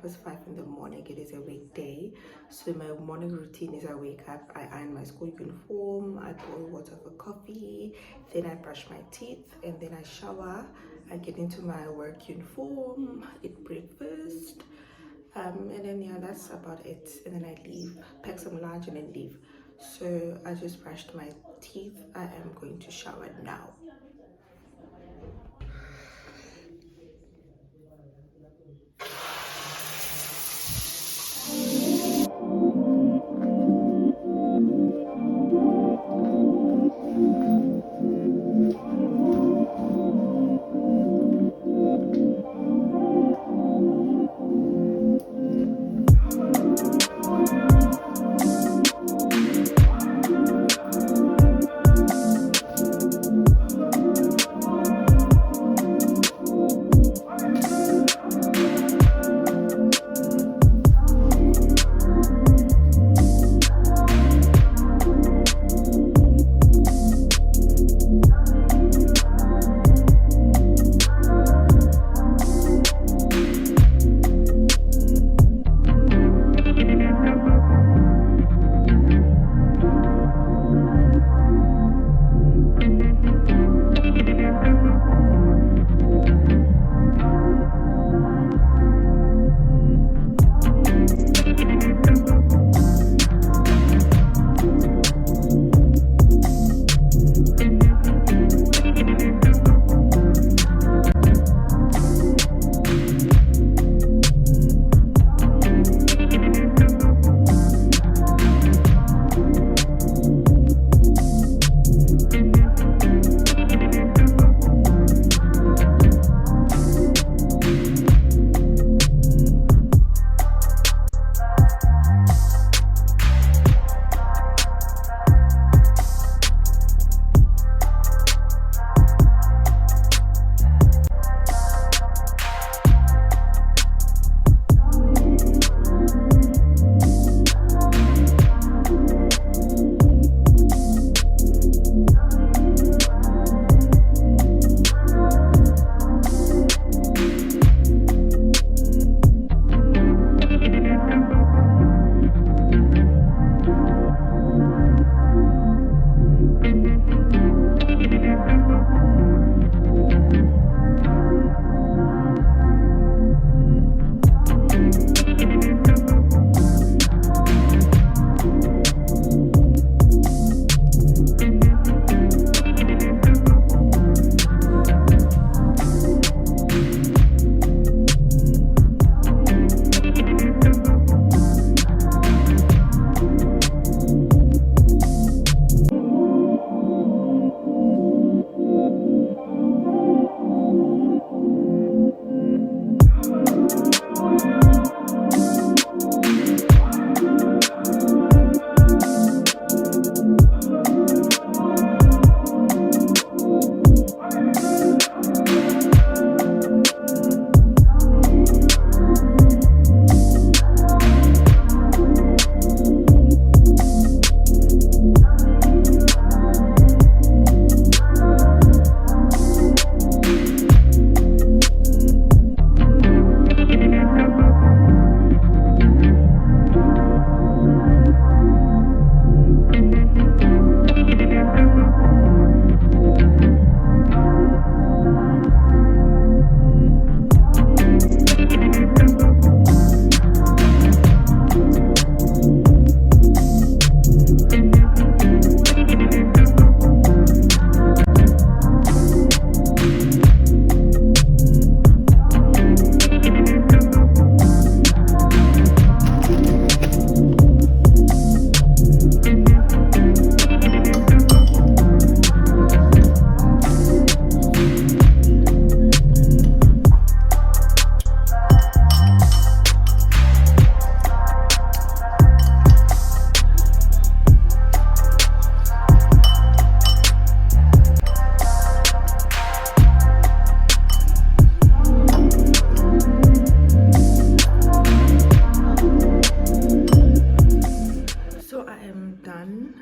breakfast 5 in the morning. It is a weekday, so my morning routine is I wake up, I iron my school uniform, I boil water for coffee, then I brush my teeth, and then I shower. I get into my work uniform, eat breakfast, and then yeah, that's about it. And then I leave, pack some lunch, and then leave. So I just brushed my teeth. I am going to shower now.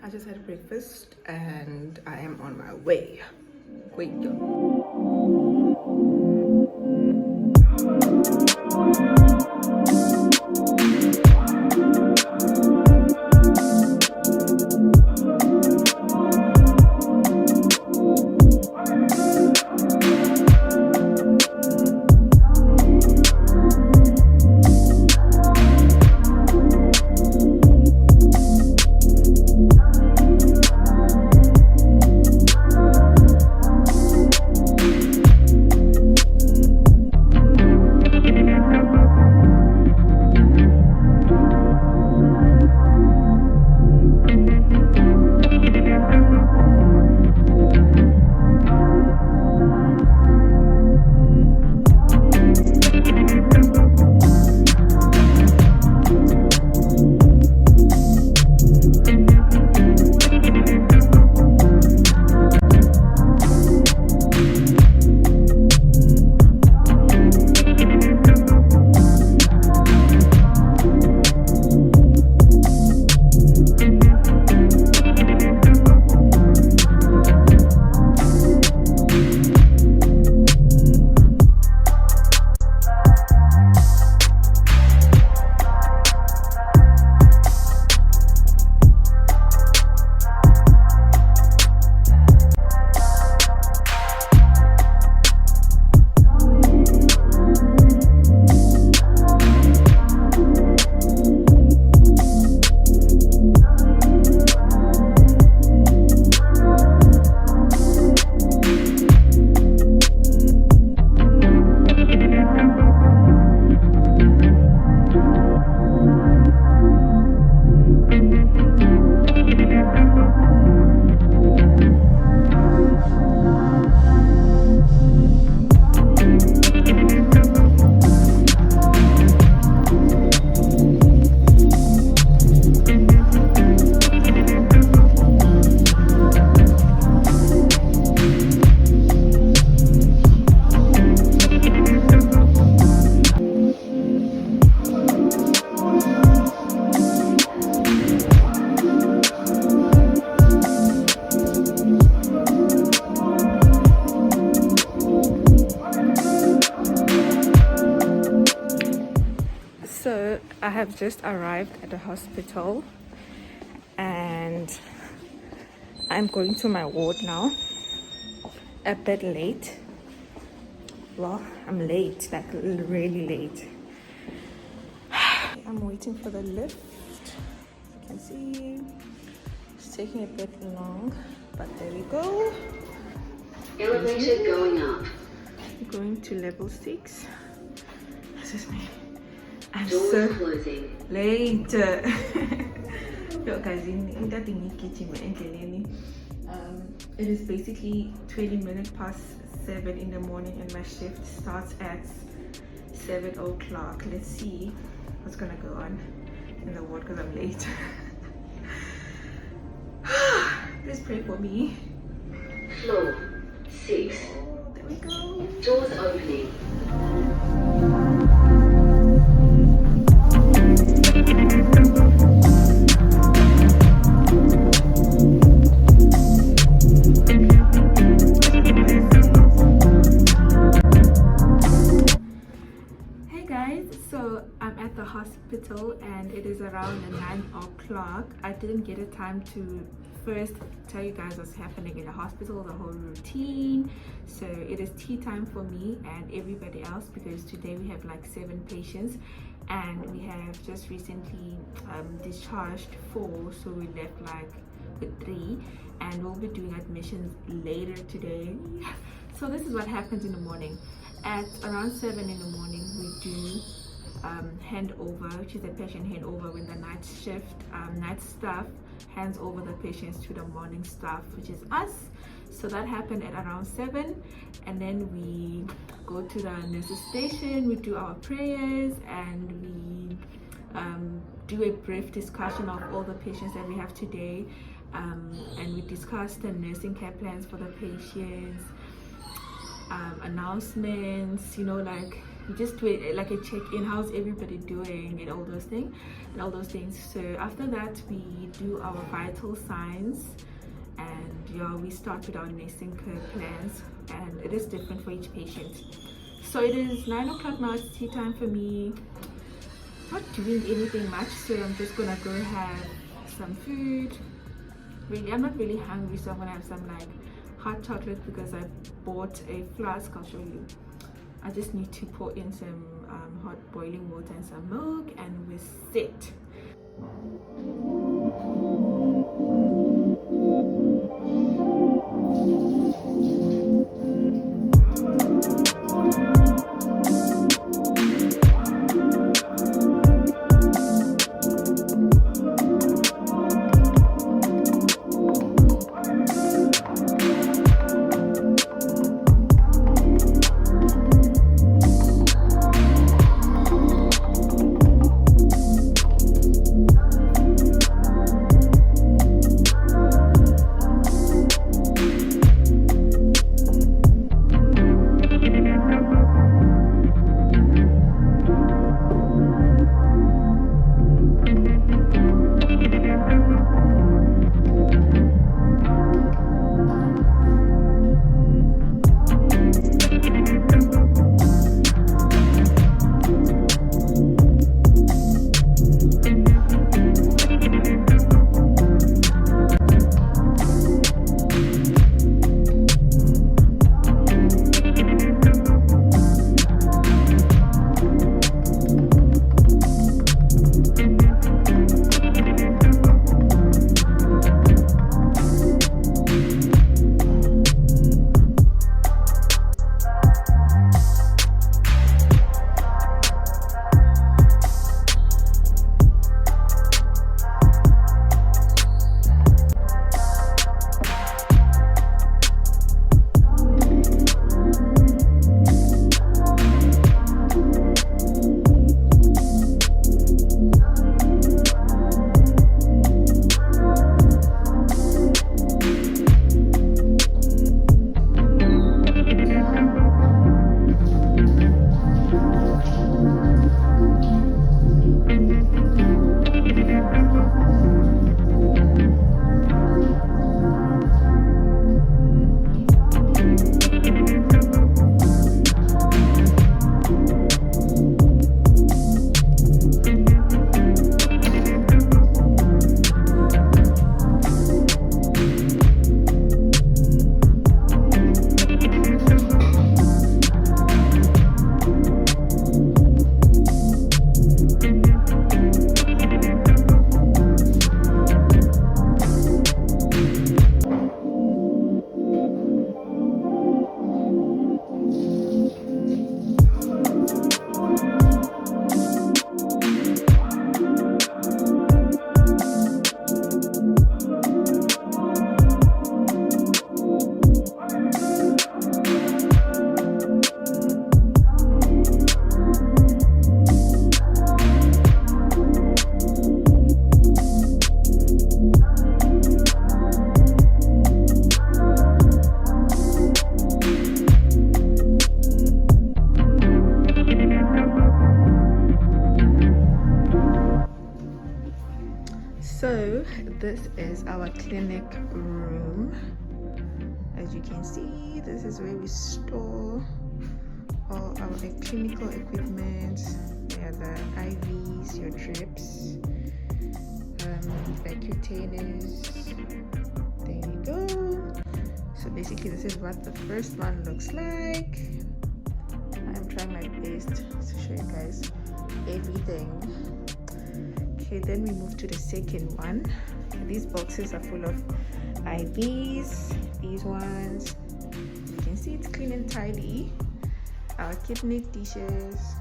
I just had breakfast and I am on my way. Wait. I have just arrived at the hospital and I'm going to my ward now. A bit late. Well, I'm late, like really late. I'm waiting for the lift. As you can see, it's taking a bit long, but there we go. Elevator going up. Going to level 6. This is me. I'm Doors so closing. late. Yo, guys, it is basically 20 minutes past 7 in the morning and my shift starts at 7 o'clock. Let's see what's gonna go on in the ward because I'm late. Please pray for me. Floor 6. There we go. Doors opening. So I'm at the hospital and it is around 9 o'clock. I didn't get a time to first tell you guys what's happening in the hospital, the whole routine. So it is tea time for me and everybody else because today we have like 7 patients and we have just recently discharged 4, so we left like with 3 and we'll be doing admissions later today. So this is what happens in the morning. At around 7 in the morning we do handover, which is a patient handover when the night shift, night staff hands over the patients to the morning staff, which is us. So that happened at around 7 and then we go to the nurses station, we do our prayers and we do a brief discussion of all the patients that we have today, and we discuss the nursing care plans for the patients, announcements, you know, like we just do it like a check-in, how's everybody doing and all those things. So after that we do our vital signs and yeah, we start with our nursing care plans and it is different for each patient. So it is 9 o'clock now, it's tea time for me. Not doing anything much, so I'm just gonna go have some food. Really, I'm not really hungry, so I'm gonna have some like hot chocolate because I bought a flask. I'll show you. I just need to pour in some hot boiling water and some milk and we're set. this is our clinic room. As you can see, this is where we store all our clinical equipment. There are the IVs, your drips, vacutainers. There you go. So basically this is what the first one looks like. I'm trying my best to show you guys everything. Okay, then we move to the second one. These boxes are full of IVs, these ones. You can see it's clean and tidy. Our kidney dishes.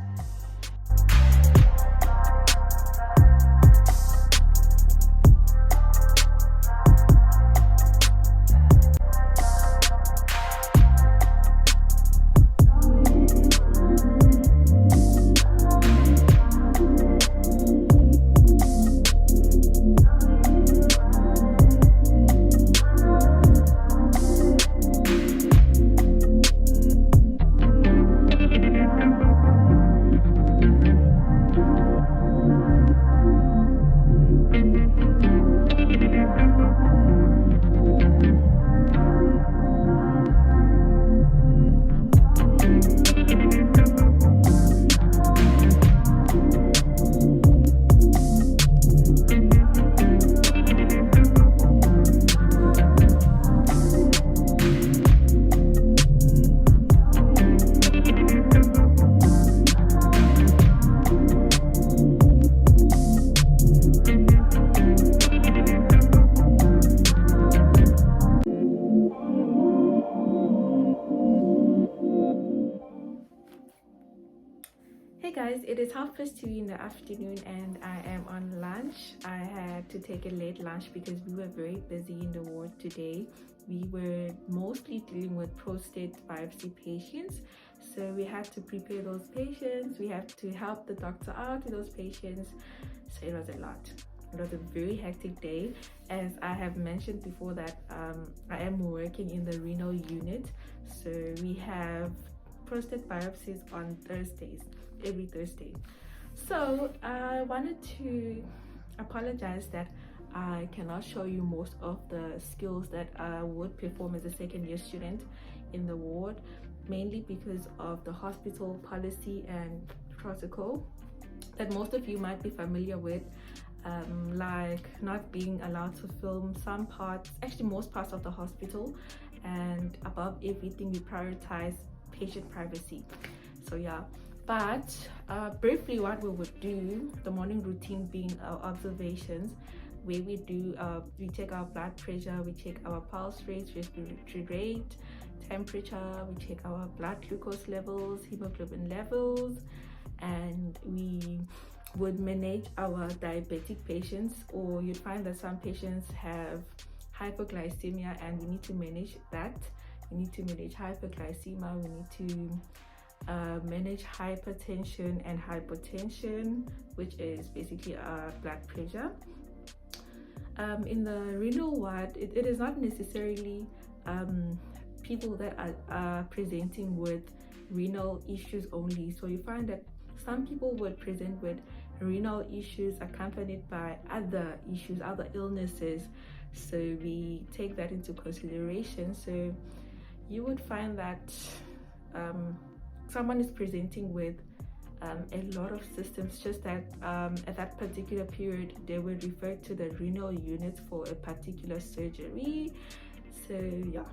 Hey guys, it is 2:30 in the afternoon and I am on lunch. I had to take a late lunch because we were very busy in the ward today. We were mostly dealing with prostate biopsy patients, so we had to prepare those patients. We had to help the doctor out with those patients, so it was a lot. It was a very hectic day. As I have mentioned before that I am working in the renal unit, so we have prostate biopsies on Thursdays, every Thursday. So I wanted to apologize that I cannot show you most of the skills that I would perform as a second year student in the ward, mainly because of the hospital policy and protocol that most of you might be familiar with, like not being allowed to film some parts, actually most parts of the hospital, and above everything we prioritize patient privacy. So yeah, but briefly what we would do, the morning routine being our observations, where we do we check our blood pressure, we check our pulse rate, respiratory rate, temperature, we check our blood glucose levels, hemoglobin levels, and we would manage our diabetic patients, or you'd find that some patients have hypoglycemia and we need to manage that. We need to manage hyperglycemia, we need to manage hypertension and hypotension, which is basically blood pressure. In the renal ward, it is not necessarily people that are presenting with renal issues only. So you find that some people would present with renal issues accompanied by other issues, other illnesses. So we take that into consideration. So you would find that someone is presenting with a lot of systems, just that at that particular period they were referred to the renal unit for a particular surgery. So yeah,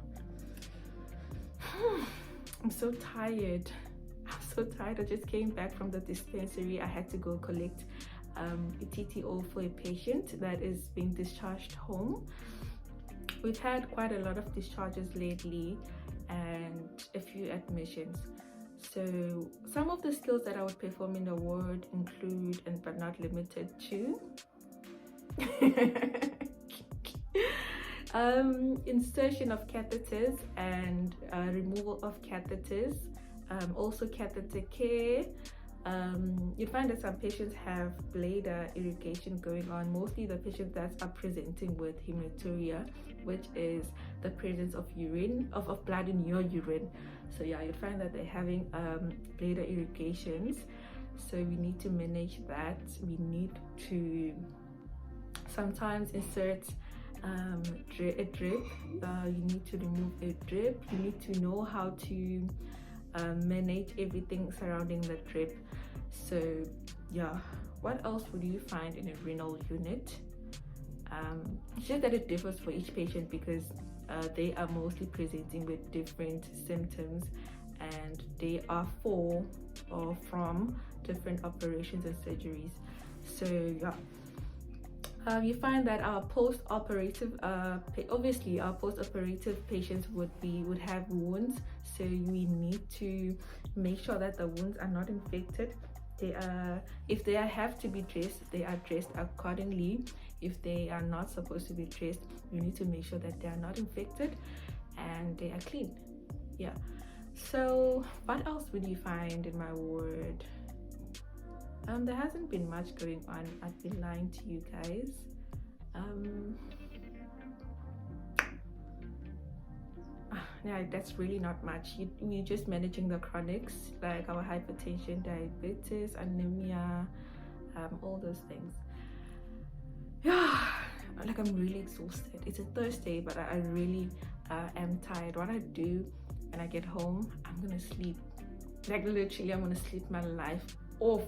I'm so tired. I just came back from the dispensary. I had to go collect a TTO for a patient that is being discharged home. We've had quite a lot of discharges lately and a few admissions. So some of the skills that I would perform in the ward include, and but not limited to, insertion of catheters and removal of catheters, also catheter care. You find that some patients have bladder irrigation going on, mostly the patients that are presenting with hematuria, which is the presence of urine, of blood in your urine. So yeah, you find that they're having bladder irrigations, so we need to manage that. We need to sometimes insert a drip. You need to remove a drip. You need to know how to manage everything surrounding the drip. So yeah, what else would you find in a renal unit? It's just that it differs for each patient because they are mostly presenting with different symptoms, and they are for or from different operations and surgeries. So yeah, you find that our post-operative obviously our post-operative patients would have wounds, so we need to make sure that the wounds are not infected. If they have to be dressed, they are dressed accordingly. If they are not supposed to be dressed, you need to make sure that they are not infected and they are clean. Yeah. So what else would you find in my ward? There hasn't been much going on. I've been lying to you guys. Yeah, that's really not much. We're just managing the chronics like our hypertension, diabetes, anemia, all those things. Yeah, like I'm really exhausted. It's a Thursday, but I really am tired. What I do when I get home, I'm gonna sleep. Like literally, I'm gonna sleep my life off.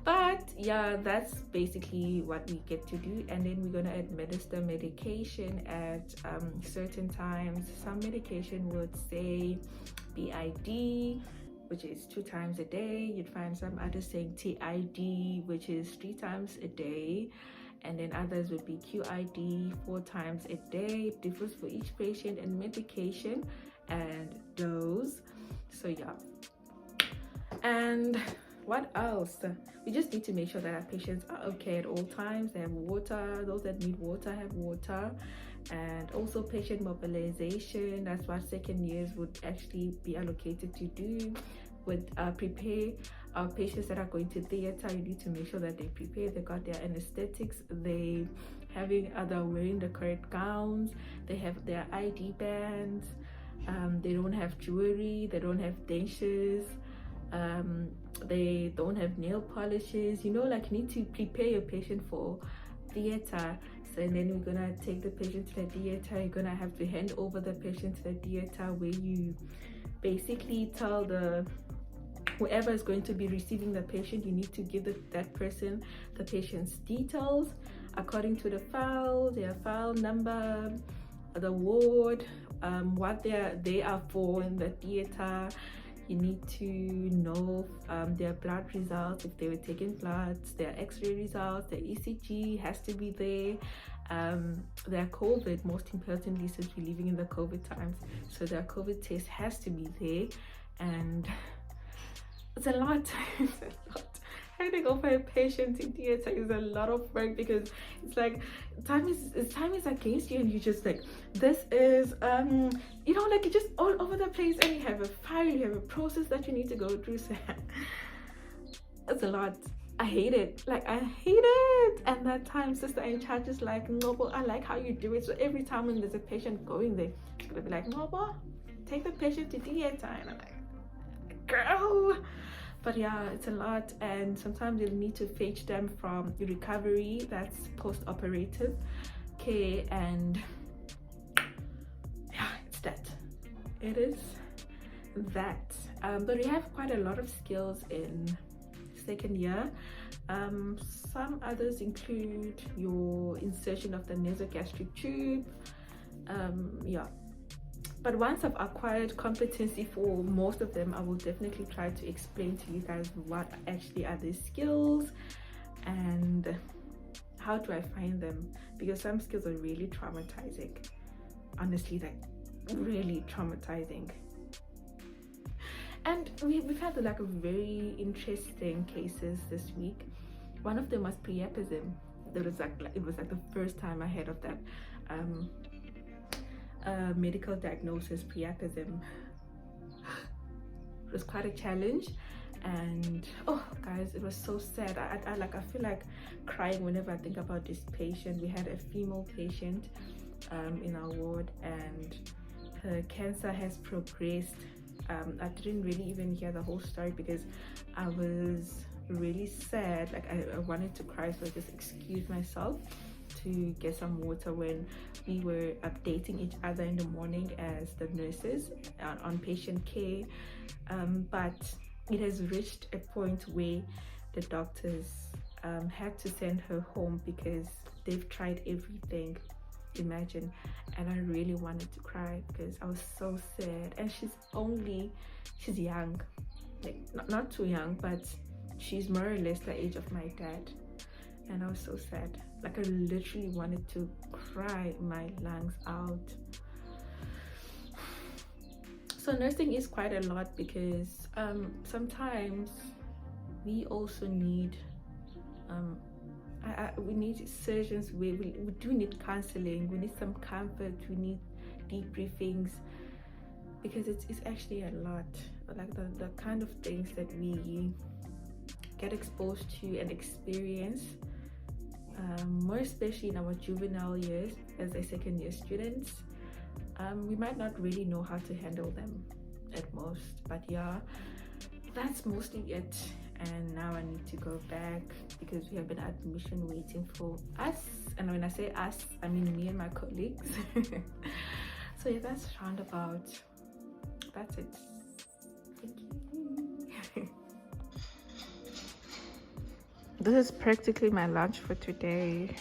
But yeah, that's basically what we get to do. And then we're gonna administer medication at certain times. Some medication would say BID, which is 2 times a day. You'd find some others saying TID, which is 3 times a day, and then others would be QID, 4 times a day. It differs for each patient and medication and dose. So yeah. And what else? We just need to make sure that our patients are okay at all times. They have water. Those that need water have water. And also patient mobilization. That's what second years would actually be allocated to do. Would prepare our patients that are going to theater. You need to make sure that they prepare. They got their anesthetics. They're wearing the correct gowns. They have their ID bands. They don't have jewelry. They don't have dentures. They don't have nail polishes. You know, like, you need to prepare your patient for theater. So, and then we're gonna take the patient to the theater. You're gonna have to hand over the patient to the theater, where you basically tell whoever is going to be receiving the patient, you need to give that person the patient's details according to the file, their file number, the ward, what they are for in the theater. You need to know their blood results, if they were taking bloods, their x-ray results, their ECG has to be there, their COVID, most importantly, since we're living in the COVID times, so their COVID test has to be there. And it's a lot. It's a lot. Handing over a patient in theater is a lot of work, because it's like time is against you, and you just like, this is you know, like, you're just all over the place, and you have a file, you have a process that you need to go through. So it's a lot. I hate it. Like, I hate it. And that time sister in charge is like, Noble, I like how you do it. So every time when there's a patient going there, she's gonna be like, Noble, take the patient to theater. And I'm like, girl. But yeah, it's a lot. And sometimes you'll need to fetch them from recovery, that's post-operative care. And yeah, it's that. It is that. But we have quite a lot of skills in second year. Some others include your insertion of the nasogastric tube. Yeah. But once I've acquired competency for most of them, I will definitely try to explain to you guys what actually are these skills and how do I find them, because some skills are really traumatizing. Honestly, like, really traumatizing. And we've had like a very interesting cases this week. One of them was priapism. It was like the first time I heard of that. Medical diagnosis, priapism. It was quite a challenge, and oh guys, it was so sad. I feel like crying whenever I think about this patient. We had a female patient in our ward, and her cancer has progressed. I didn't really even hear the whole story because I was really sad. Like I wanted to cry, so I just excused myself to get some water when we were updating each other in the morning as the nurses on patient care. But it has reached a point where the doctors had to send her home because they've tried everything, imagine. And I really wanted to cry because I was so sad. And she's young, like not too young, but she's more or less the age of my dad. And I was so sad. Like I literally wanted to cry my lungs out. So nursing is quite a lot because sometimes we also need we need surgeons. We do need counseling. We need some comfort. We need debriefings because it's actually a lot. Like the kind of things that we get exposed to and experience, more especially in our juvenile years as a second year students. We might not really know how to handle them at most, but yeah, that's mostly it. And now I need to go back because we have been at admission waiting for us, and when I say us, I mean me and my colleagues. So yeah, that's roundabout. That's it. Thank you. This is practically my lunch for today.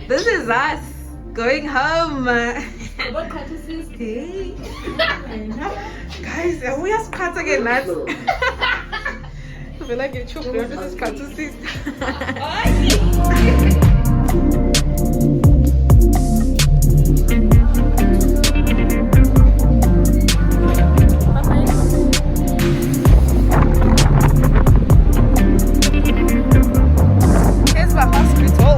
This is us going home. Hey. Guys, we are cutting it nuts. I feel like you're choking. This is cut to Here's the hospital.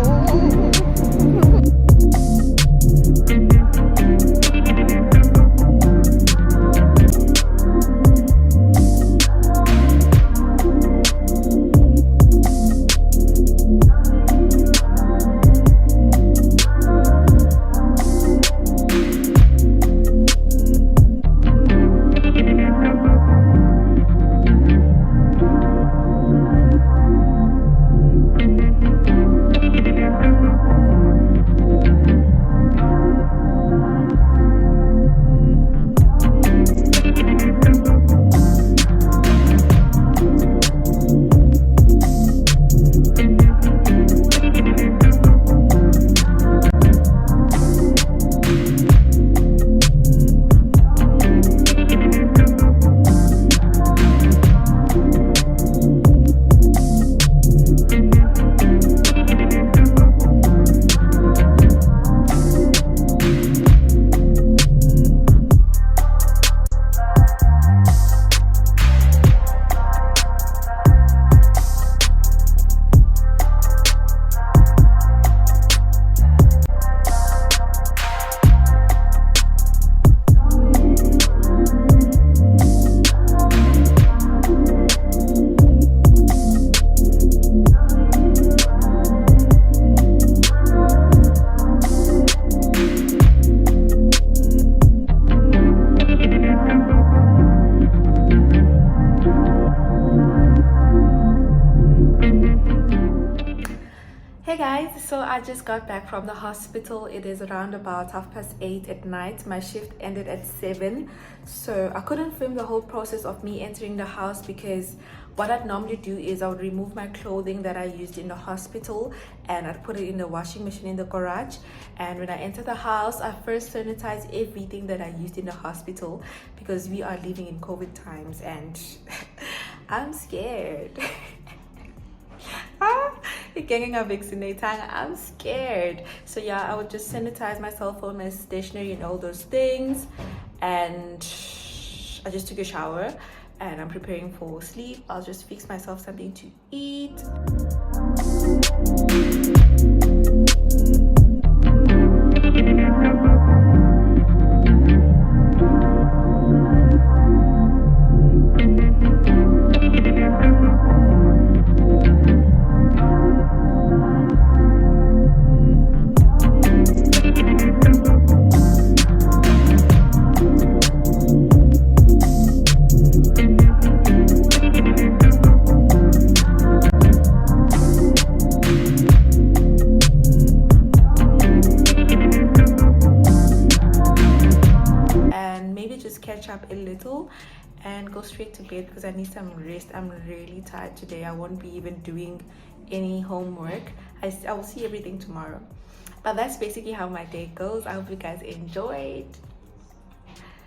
guys, so I just got back from the hospital. It is around about 8:30 at night. My shift ended at 7, so I couldn't film the whole process of me entering the house because what I'd normally do is I would remove my clothing that I used in the hospital and I'd put it in the washing machine in the garage. And when I enter the house, I first sanitize everything that I used in the hospital because we are living in COVID times and I'm scared. I'm scared. So yeah, I would just sanitize my cell phone, my stationery and all those things. And I just took a shower and I'm preparing for sleep. I'll just fix myself something to eat. Catch up a little and go straight to bed because I need some rest. I'm really tired today. I won't be even doing any homework. I will see everything tomorrow, but that's basically how my day goes. I hope you guys enjoyed.